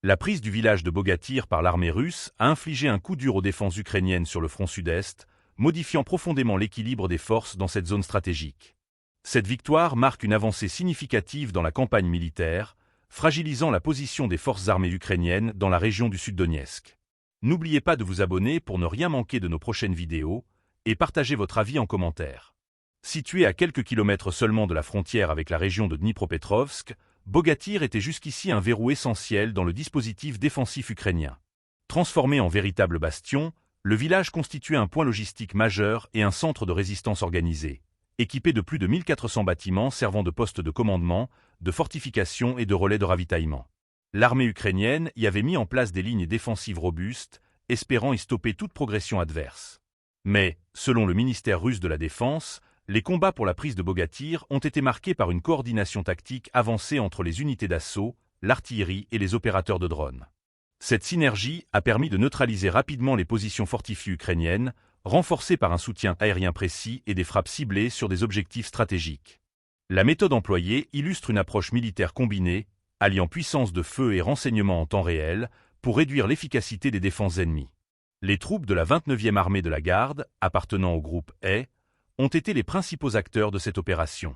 La prise du village de Bogatyr par l'armée russe a infligé un coup dur aux défenses ukrainiennes sur le front sud-est, modifiant profondément l'équilibre des forces dans cette zone stratégique. Cette victoire marque une avancée significative dans la campagne militaire, fragilisant la position des forces armées ukrainiennes dans la région du Sud-Donetsk. N'oubliez pas de vous abonner pour ne rien manquer de nos prochaines vidéos et partagez votre avis en commentaire. Situé à quelques kilomètres seulement de la frontière avec la région de Dnipropetrovsk, Bogatyr était jusqu'ici un verrou essentiel dans le dispositif défensif ukrainien. Transformé en véritable bastion, le village constituait un point logistique majeur et un centre de résistance organisée, équipé de plus de 1400 bâtiments servant de postes de commandement, de fortification et de relais de ravitaillement. L'armée ukrainienne y avait mis en place des lignes défensives robustes, espérant y stopper toute progression adverse. Mais, selon le ministère russe de la Défense, les combats pour la prise de Bogatyr ont été marqués par une coordination tactique avancée entre les unités d'assaut, l'artillerie et les opérateurs de drones. Cette synergie a permis de neutraliser rapidement les positions fortifiées ukrainiennes, renforcées par un soutien aérien précis et des frappes ciblées sur des objectifs stratégiques. La méthode employée illustre une approche militaire combinée, alliant puissance de feu et renseignement en temps réel, pour réduire l'efficacité des défenses ennemies. Les troupes de la 29e armée de la garde, appartenant au groupe A, ont été les principaux acteurs de cette opération.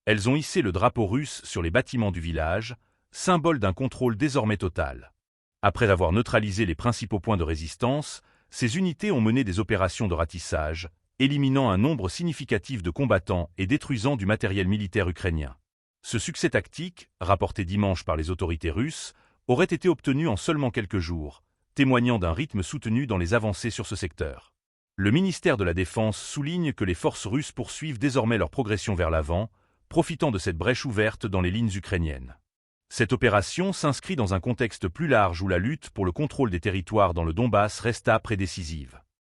Elles ont hissé le drapeau russe sur les bâtiments du village, symbole d'un contrôle désormais total. Après avoir neutralisé les principaux points de résistance, ces unités ont mené des opérations de ratissage, éliminant un nombre significatif de combattants et détruisant du matériel militaire ukrainien. Ce succès tactique, rapporté dimanche par les autorités russes, aurait été obtenu en seulement quelques jours, témoignant d'un rythme soutenu dans les avancées sur ce secteur. Le ministère de la Défense souligne que les forces russes poursuivent désormais leur progression vers l'avant, profitant de cette brèche ouverte dans les lignes ukrainiennes. Cette opération s'inscrit dans un contexte plus large où la lutte pour le contrôle des territoires dans le Donbass reste âpre et décisive.